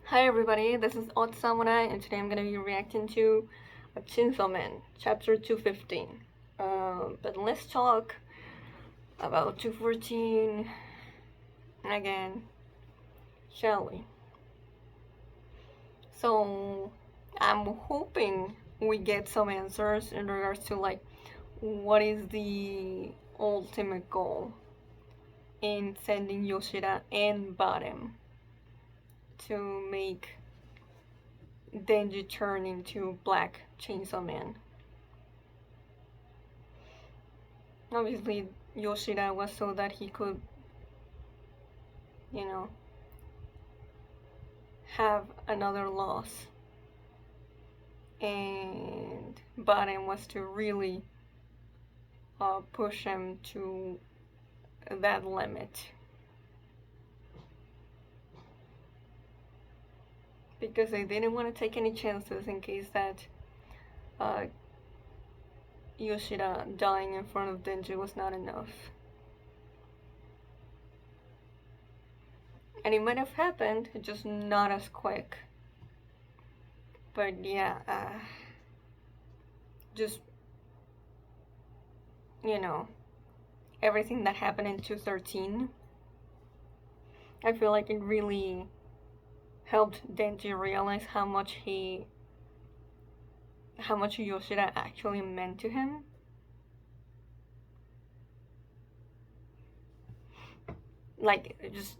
Hi everybody, this is Odd Samurai and today I'm gonna be reacting to Chainsaw Man, chapter 215. But let's talk about 214 again, shall we? So, I'm hoping we get some answers in regards to like what is the ultimate goal in sending Yoshida and Bottom to make Denji turn into Black Chainsaw Man. Obviously, Yoshida was so that he could, you know, have another loss. And Baren was to really push him to that limit. Because they didn't want to take any chances in case that uh, Yoshida dying in front of Denji was not enough. And it might have happened, just not as quick. But yeah, just, you know, everything that happened in 213, I feel like it really helped Denji realize how much Yoshida actually meant to him. Like, just,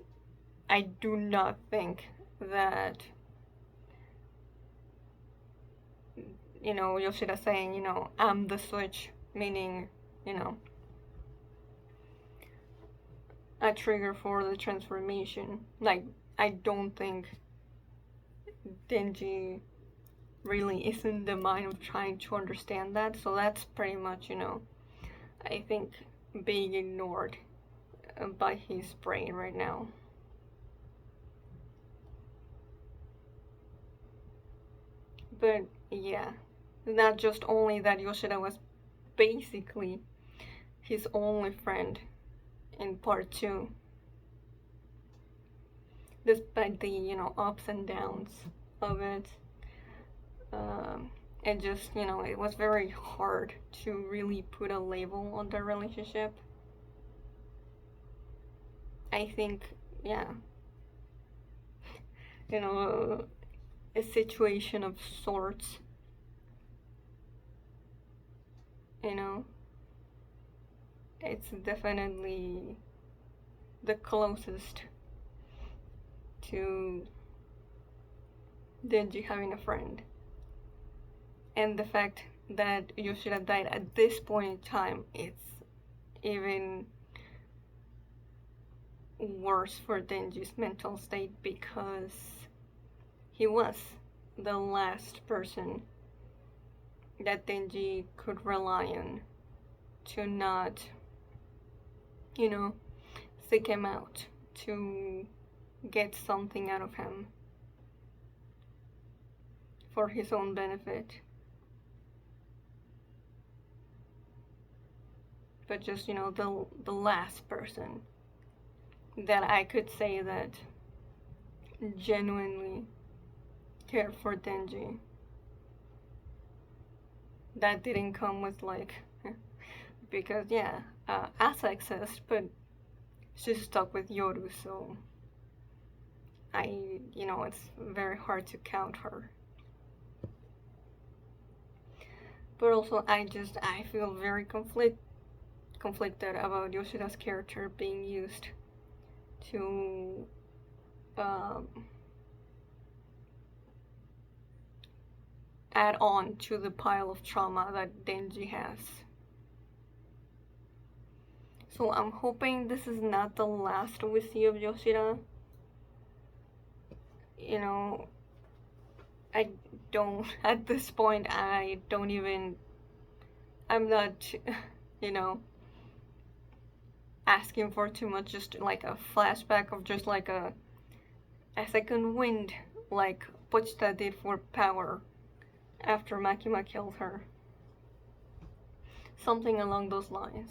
I do not think that, Yoshida saying, I'm the switch, meaning, a trigger for the transformation. Like, I don't think Denji really is in the mind of trying to understand that, so that's pretty much, I think being ignored by his brain right now. But yeah, not just only that Yoshida was basically his only friend in part 2, despite the, ups and downs of it. It just, it was very hard to really put a label on their relationship. I think, yeah, a situation of sorts, it's definitely the closest to Denji having a friend. And the fact that Yoshida died at this point in time, it's even worse for Denji's mental state because he was the last person that Denji could rely on to not, seek him out, to get something out of him for his own benefit. But just, the last person that I could say that genuinely cared for Denji. That didn't come with like, because yeah, Asa exists, but she's stuck with Yoru, so it's very hard to count her. But also, I feel very conflicted about Yoshida's character being used to add on to the pile of trauma that Denji has. So I'm hoping this is not the last we see of Yoshida. I don't, at this point, I'm not, asking for too much, just like a flashback of just like a second wind, like Pochita did for Power after Makima killed her. Something along those lines.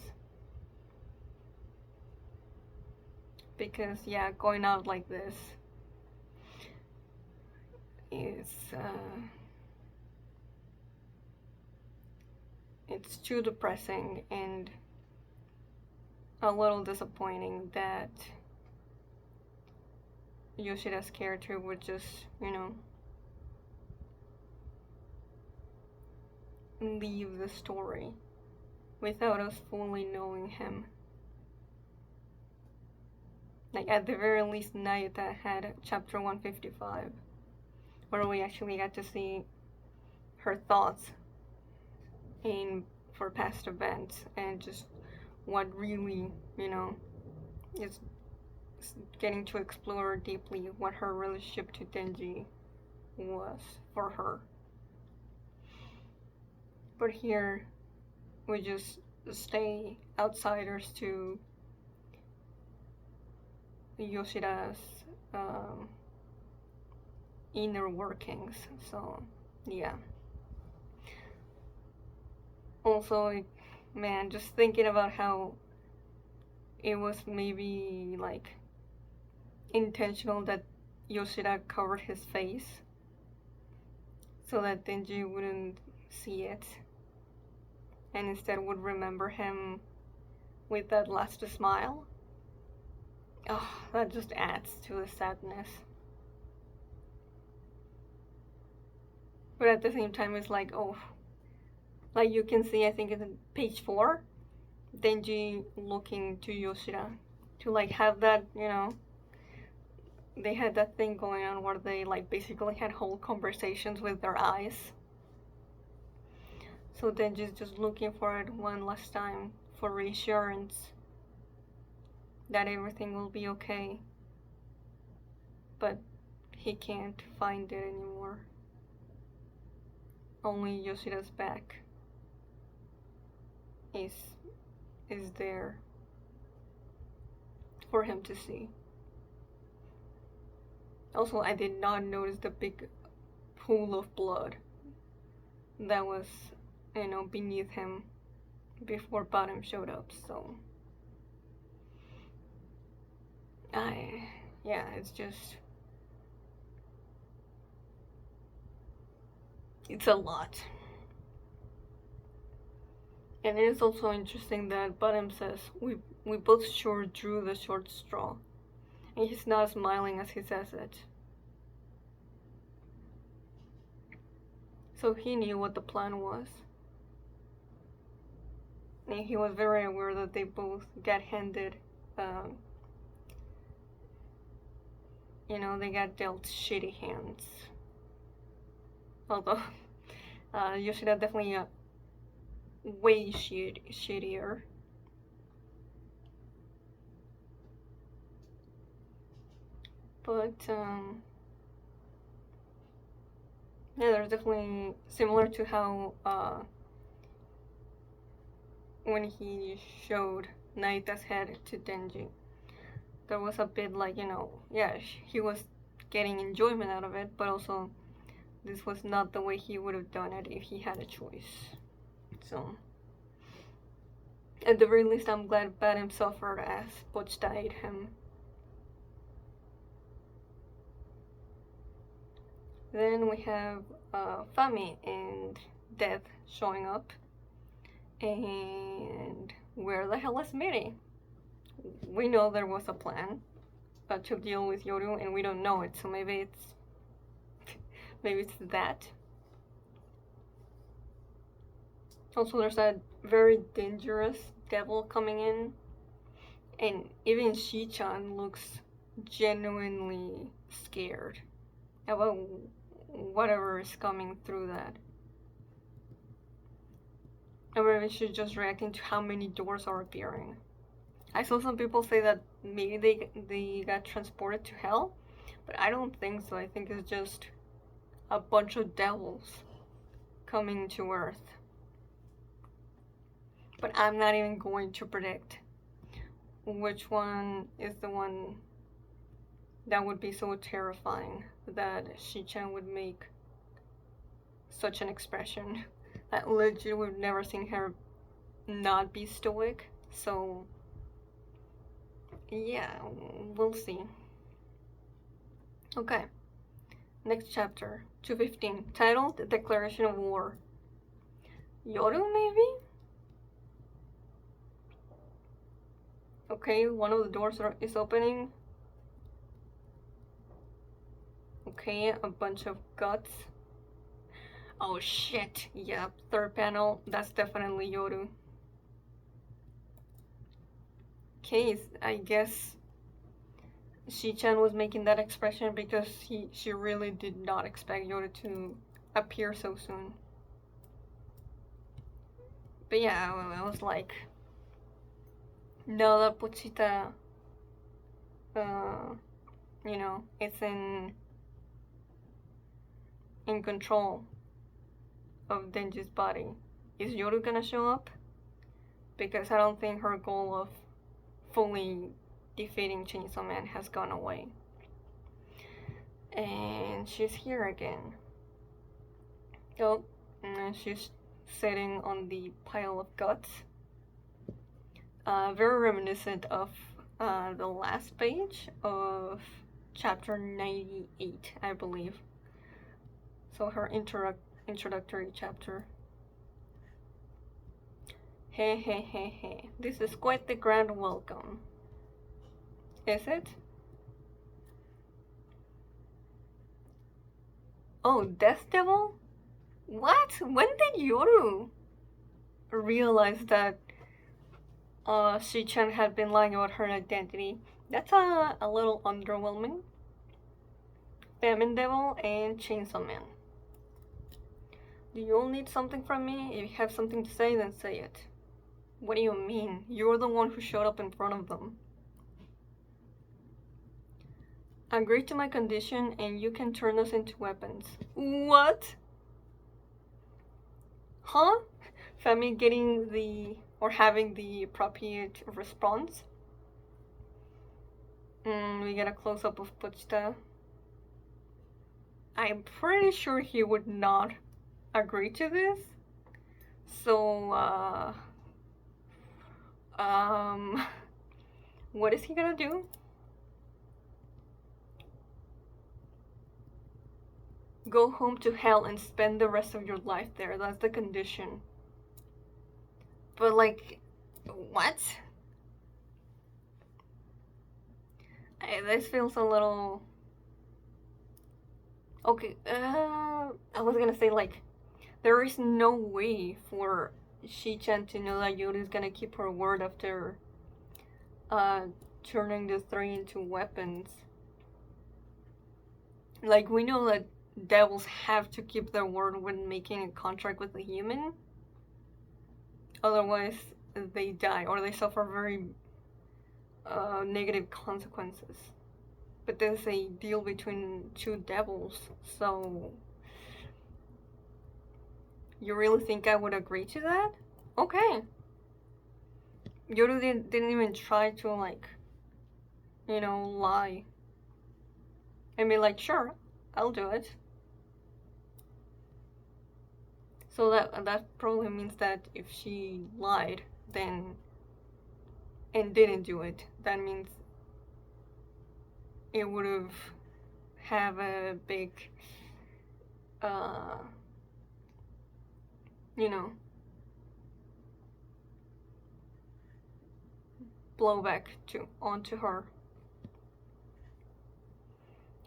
Because, yeah, going out like this, is it's too depressing and a little disappointing that Yoshida's character would just, leave the story without us fully knowing him. Like, at the very least, Nayuta had chapter 155, where we actually got to see her thoughts for past events and just what really, is getting to explore deeply what her relationship to Denji was for her. But here, we just stay outsiders to Yoshida's inner workings. So, yeah. Also, man, just thinking about how it was maybe like intentional that Yoshida covered his face so that Denji wouldn't see it and instead would remember him with that last smile. Oh, that just adds to the sadness. But at the same time, it's like, oh, like you can see, I think it's in page 4, Denji looking to Yoshida to like have that, they had that thing going on where they like basically had whole conversations with their eyes. So Denji's just looking for it one last time for reassurance that everything will be okay. But he can't find it anymore. Only Yoshida's back is there for him to see. Also, I did not notice the big pool of blood that was, beneath him before Bottom showed up, so it's just, it's a lot. And it is also interesting that Bottom says, we both sure drew the short straw. And he's not smiling as he says it. So he knew what the plan was. And he was very aware that they both got handed, they got dealt shitty hands. Although, Yoshida definitely way shittier. But, yeah, there's definitely similar to how, when he showed Naita's head to Denji, there was a bit like, he was getting enjoyment out of it, but also this was not the way he would have done it if he had a choice. So, at the very least, I'm glad Badem suffered as Pochita ate him. Then we have Fami and Death showing up. And where the hell is Miri? We know there was a plan to deal with Yoru, and we don't know it, so maybe it's that. Also, there's that very dangerous devil coming in, and even Shii-chan looks genuinely scared about whatever is coming through that. Or maybe she's just reacting to how many doors are appearing. I saw some people say that maybe they got transported to hell, but I don't think so. I think it's just a bunch of devils coming to Earth. But I'm not even going to predict which one is the one that would be so terrifying that Shii-chan would make such an expression. That legit, we've never seen her not be stoic. So, yeah, we'll see. Okay, Next chapter, 215, titled The Declaration of War. Yoru, maybe? Okay, one of the doors is opening. Okay, a bunch of guts. Oh shit, yep, third panel, that's definitely Yoru. Okay, I guess Shii-chan was making that expression because she really did not expect Yoru to appear so soon. But yeah, I was like, now that Pochita, you know, it's in control of Denji's body, is Yoru gonna show up? Because I don't think her goal of fully defeating Chainsaw Man has gone away. And she's here again. Oh, and she's sitting on the pile of guts. Very reminiscent of the last page of chapter 98, I believe. So her introductory chapter. Hey, hey, hey, hey. This is quite the grand welcome. Is it? Oh, Death Devil? What? When did Yoru realize that Shii-chan had been lying about her identity? That's a little underwhelming. Famine Devil and Chainsaw Man. Do you all need something from me? If you have something to say, then say it. What do you mean? You're the one who showed up in front of them. Agree to my condition and you can turn us into weapons. What? Huh? Fami getting the, or having the appropriate response. We get a close-up of Pochita. I'm pretty sure he would not agree to this. So, what is he gonna do? Go home to hell and spend the rest of your life there. That's the condition. But like, what? This feels a little... Okay, I was gonna say like, there is no way for Shii-chan to know that Yoru is gonna keep her word after turning the three into weapons. Like, we know that devils have to keep their word when making a contract with a human. Otherwise, they die or they suffer very negative consequences. But there's a deal between two devils, so... You really think I would agree to that? Okay. Yoru didn't even try to, like, you know, lie. I mean, like, sure, I'll do it. So that probably means that if she lied, then, and didn't do it, that means it would have a big, you know, blowback onto her.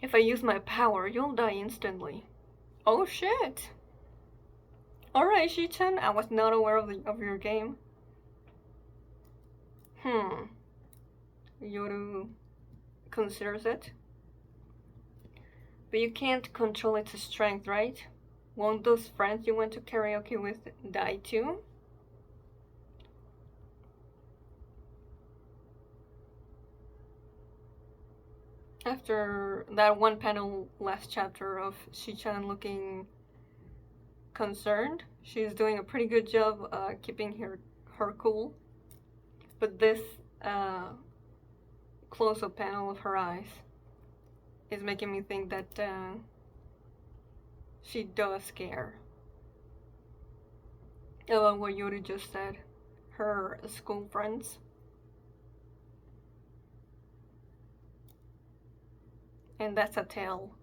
If I use my power, you'll die instantly. Oh shit! Alright, Shii-chan, I was not aware of your game. Yoru considers it. But you can't control its strength, right? Won't those friends you went to karaoke with die too? After that one panel last chapter of Shii-chan looking concerned, she's doing a pretty good job keeping her cool. But this close-up panel of her eyes is making me think that she does care about what Yoru just said. Her school friends. And that's a tell.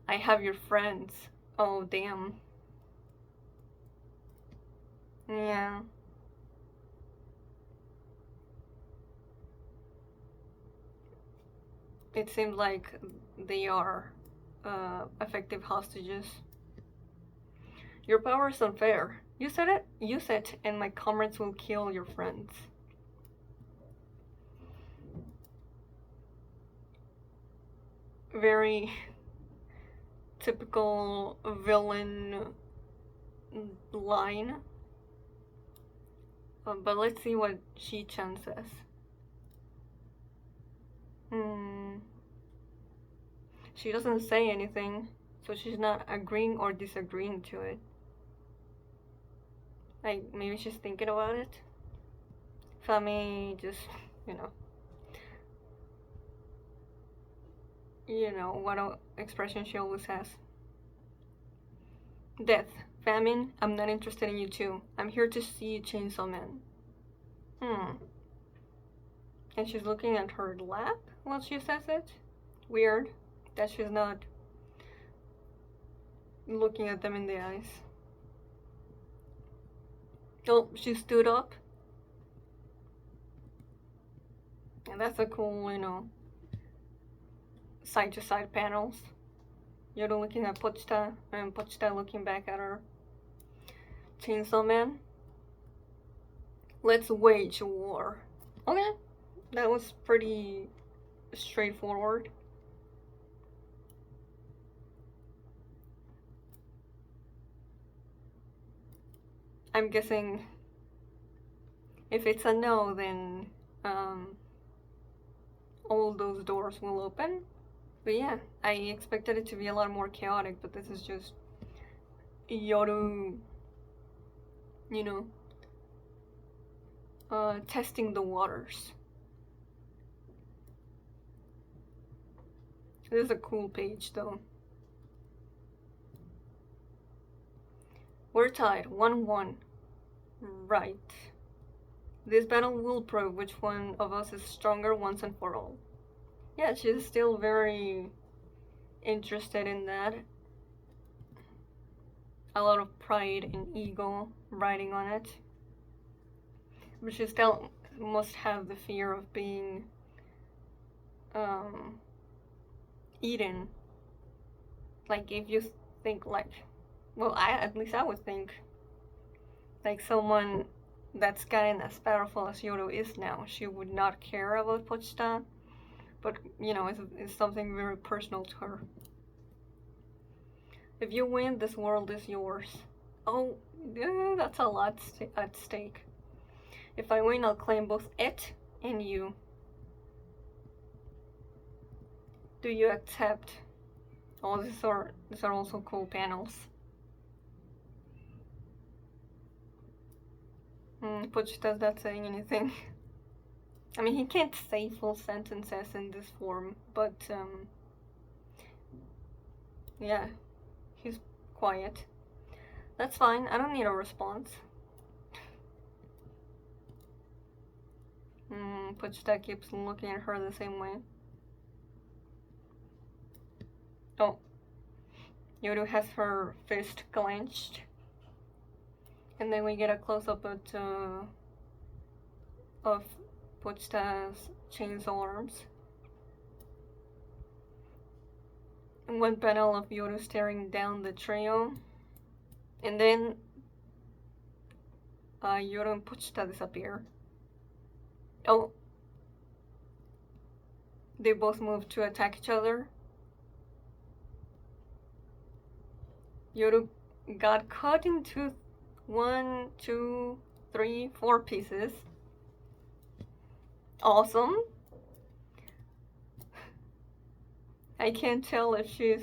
I have your friends. Oh, damn. Yeah. It seems like they are effective hostages. Your power is unfair. You said it? Use it, and my comrades will kill your friends. Very typical villain line. But let's see what Shii-chan says. Hmm. She doesn't say anything, so she's not agreeing or disagreeing to it. Like, maybe she's thinking about it. Fami just, you know, what expression she always has. Death, famine, I'm not interested in you too. I'm here to see you Chainsaw Man. And she's looking at her lap while she says it. Weird that she's not looking at them in the eyes. Oh, she stood up. And that's a cool, side to side panels. Yoru looking at Pochita, and Pochita looking back at her. Chainsaw Man. Let's wage war. Okay, that was pretty straightforward. I'm guessing if it's a no, then all those doors will open. But yeah, I expected it to be a lot more chaotic, but this is just Yoru, testing the waters. This is a cool page though. We're tied, 1-1. Right. This battle will prove which one of us is stronger once and for all. Yeah, she's still very interested in that. A lot of pride and ego riding on it. But she still must have the fear of being eaten. Like, if you think, like, well, at least I would think, like, someone that's gotten as powerful as Yoru is now, she would not care about Pochita. But, it's something very personal to her. If you win, this world is yours. Oh, yeah, that's a lot at stake. If I win, I'll claim both it and you. Do you accept? Oh, these are also cool panels. Pochita's not saying anything. I mean, he can't say full sentences in this form, but yeah, he's quiet. That's fine, I don't need a response. Pochita keeps looking at her the same way. Oh, Yoru has her fist clenched. And then we get a close-up of Pochita's chainsaw arms. And one panel of Yoru staring down the trio. And then Yoru and Pochita disappear. Oh. They both move to attack each other. Yoru got cut into 1, 2, 3, 4 pieces. Awesome. I can't tell if she's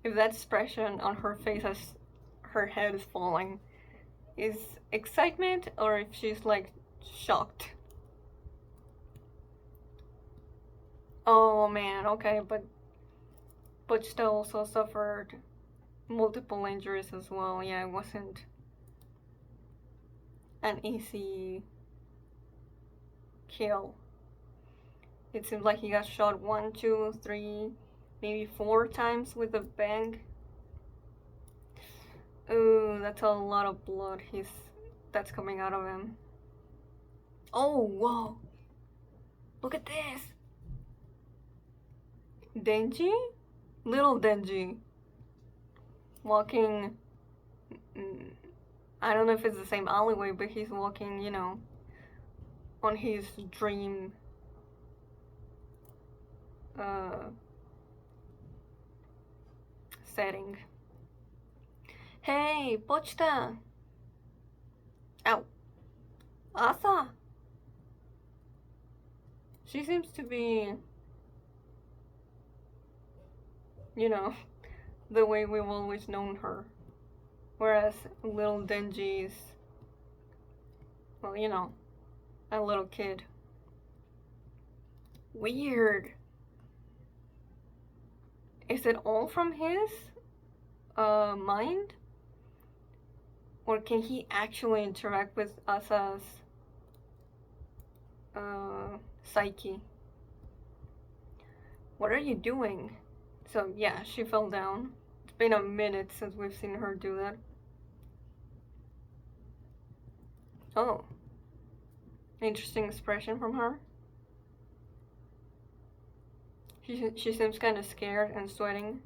if that expression on her face as her head is falling is excitement or if she's like shocked. Oh man, okay, but Pochita also suffered multiple injuries as well. Yeah, it wasn't an easy kill. It seems like he got shot 1, 2, 3, maybe 4 times with a bang. Ooh, that's a lot of blood that's coming out of him. Oh, whoa. Look at this. Denji? Little Denji. Walking. mm, I don't know if it's the same alleyway, but he's walking, on his dream uh, setting. Hey, Pochita! Ow. Asa! She seems to be, you know, the way we've always known her. Whereas little Denji is, well, a little kid. Weird. Is it all from his mind? Or can he actually interact with Asa's psyche? What are you doing? So, yeah, she fell down. It's been a minute since we've seen her do that. Oh. Interesting expression from her. She seems kind of scared and sweating.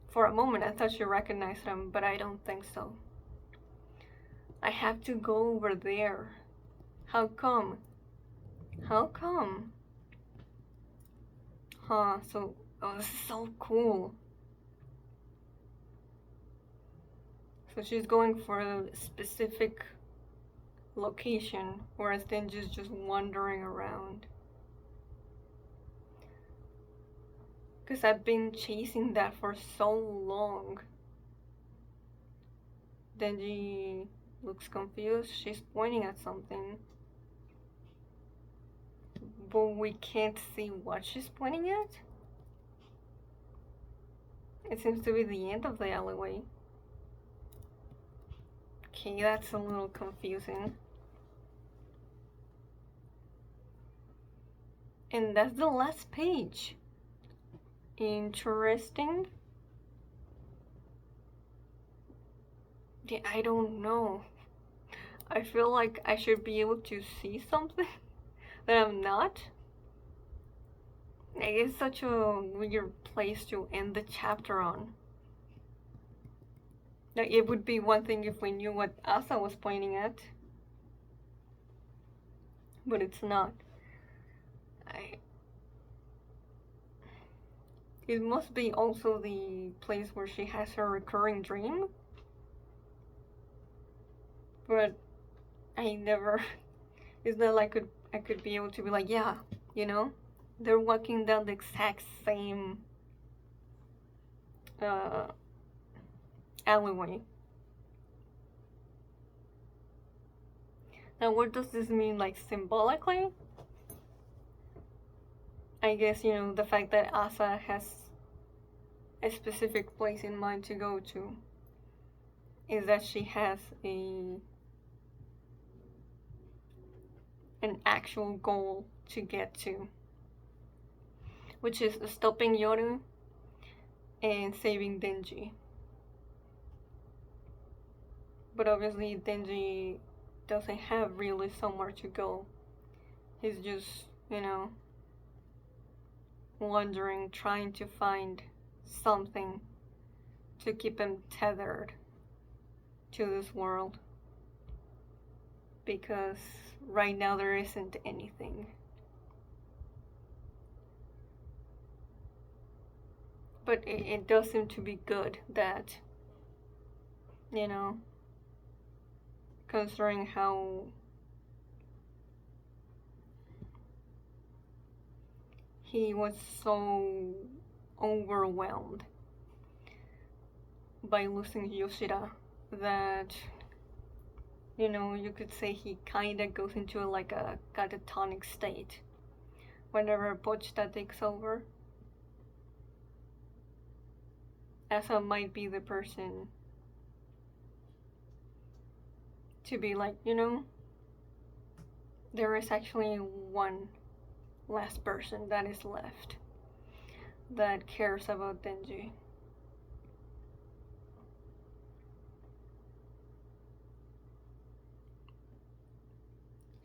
For a moment, I thought she recognized him, but I don't think so. I have to go over there. How come? How come? Huh, so... Oh, this is so cool. So she's going for a specific location, whereas Denji's just wandering around. Because I've been chasing that for so long. Denji looks confused. She's pointing at something. But we can't see what she's pointing at. It seems to be the end of the alleyway. Okay, that's a little confusing. And that's the last page. Interesting. Yeah, I don't know. I feel like I should be able to see something that I'm not. It's such a weird place to end the chapter on. Like, it would be one thing if we knew what Asa was pointing at. But it's not. It must be also the place where she has her recurring dream. But I never... It's not like I could be able to be like, yeah, they're walking down the exact same alleyway. Now, what does this mean, like, symbolically? I guess, the fact that Asa has a specific place in mind to go to is that she has an actual goal to get to, which is stopping Yoru and saving Denji. But obviously Denji doesn't have really somewhere to go. He's just, wandering, trying to find something to keep him tethered to this world. Because right now there isn't anything. But it does seem to be good that, considering how he was so overwhelmed by losing Yoshida that, you could say he kinda goes into like a catatonic state whenever Pochita takes over. Asa might be the person to be like, there is actually one last person that is left that cares about Denji.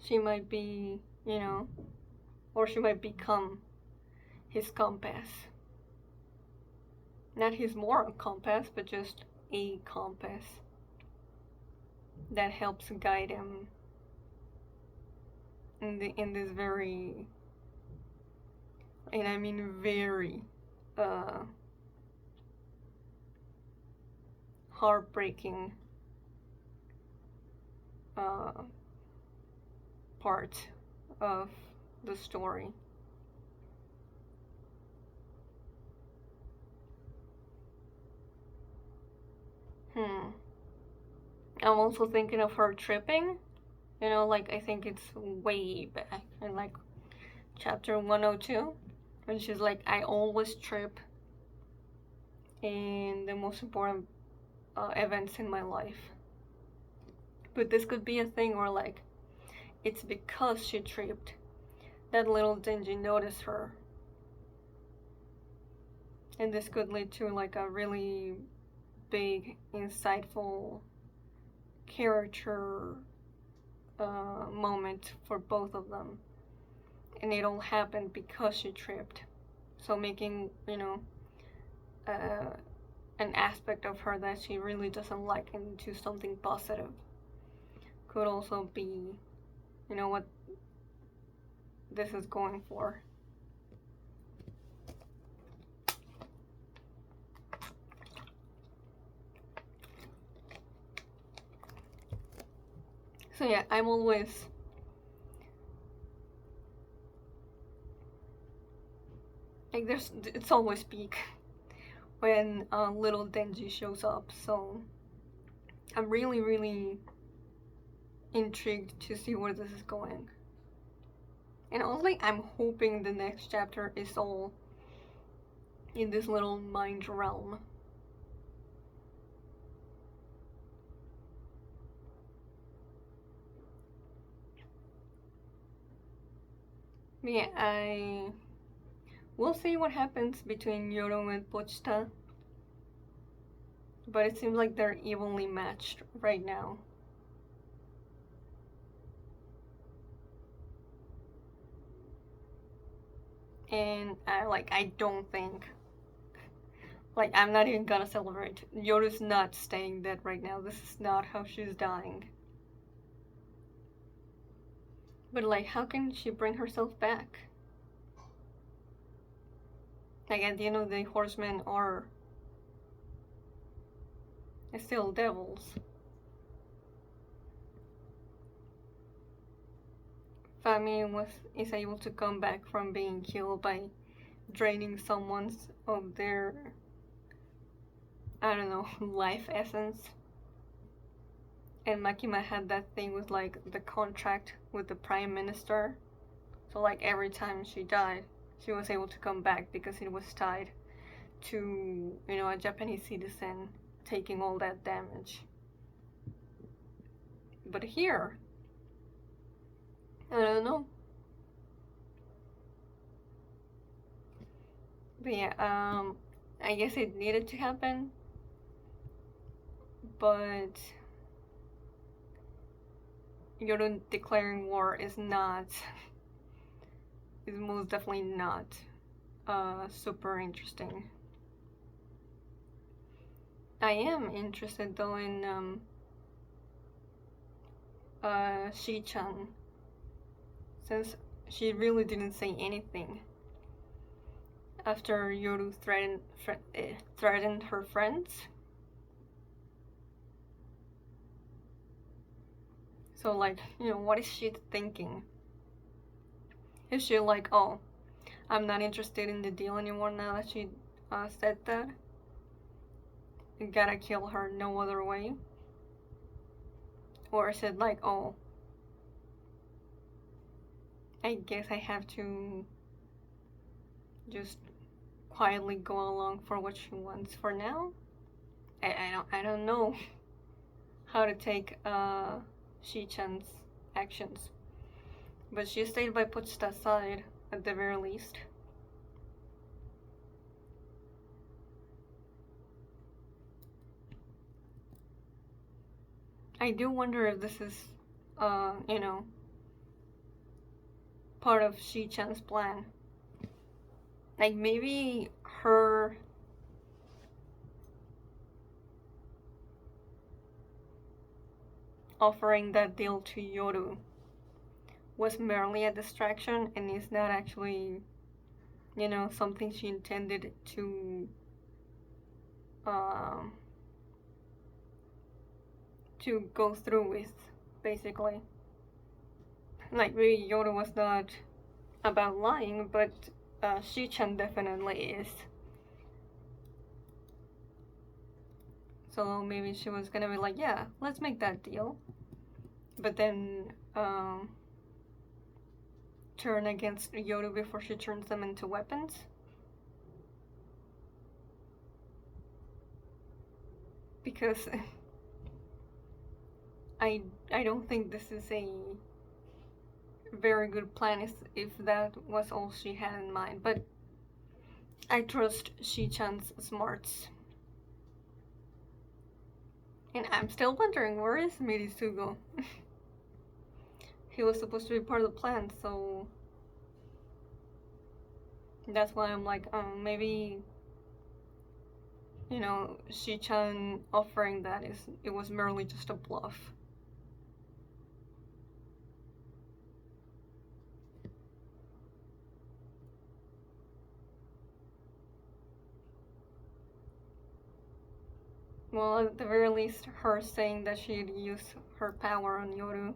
She might be, or she might become his compass. Not his moral compass, but just a compass that helps guide him in this very, and I mean very, uh, heartbreaking uh, part of the story. Hmm. I'm also thinking of her tripping. Like I think it's way back in like chapter 102 when she's like, I always trip in the most important events in my life. But this could be a thing where like it's because she tripped that little Denji noticed her. And this could lead to like a really big, insightful character moment for both of them. And it all happened because she tripped. So making, uh, an aspect of her that she really doesn't like into something positive could also be, what this is going for. So yeah, I'm always like it's always peak when little Denji shows up. So I'm really really intrigued to see where this is going. And honestly, I'm hoping the next chapter is all in this little mind realm. But yeah, we'll see what happens between Yoru and Pochita. But it seems like they're evenly matched right now. And I don't think, like, I'm not even gonna celebrate. Yoru's not staying dead right now. This is not how she's dying. But like, how can she bring herself back? Like, at the end of the day, horsemen are still devils. Fami is able to come back from being killed by draining someone's of their, I don't know, life essence. And Makima had that thing with like the contract with the prime minister. So like every time she died, she was able to come back because it was tied to, a Japanese citizen taking all that damage. But here, I don't know. But yeah, I guess it needed to happen. But Yoru declaring war is not, is most definitely not super interesting. I am interested though in Shii-chan, since she really didn't say anything after Yoru threatened her friends. So like, what is she thinking? Is she like, oh, I'm not interested in the deal anymore now that she said that? You gotta kill her no other way? Or is it like, oh, I guess I have to just quietly go along for what she wants for now? I don't know how to take Shii-chan's actions. But she stayed by Pochita's side at the very least. I do wonder if this is, you know, part of Shii-chan's plan. Like, maybe her offering that deal to Yoru was merely a distraction and is not actually, you know, something she intended um, to go through with, basically. Like, maybe Yoru was not about lying, but Shii-chan definitely is. So maybe she was gonna be like, yeah, let's make that deal. But then turn against Yoru before she turns them into weapons. Because I don't think this is a very good plan if that was all she had in mind. But I trust Shii-chan's smarts. And I'm still wondering, where is Mirisugo? He was supposed to be part of the plan, so that's why I'm like, maybe, you know, Shii-chan offering that it was merely just a bluff. Well, at the very least, her saying that she'd use her power on Yoru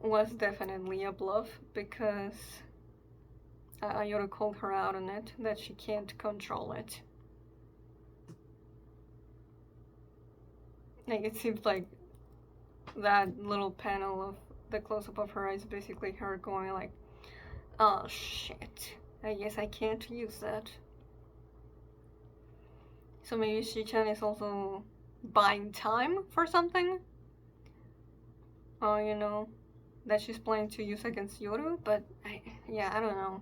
was definitely a bluff, because Yoru called her out on it, that she can't control it. Like, it seems like that little panel of the close-up of her eyes, basically her going like, oh shit, I guess I can't use that. So maybe Shii-chan is also buying time for something? You know, that she's planning to use against Yoru, but yeah, I don't know.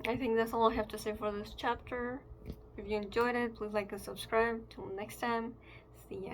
I think that's all I have to say for this chapter. If you enjoyed it, please like and subscribe. Till next time, see ya.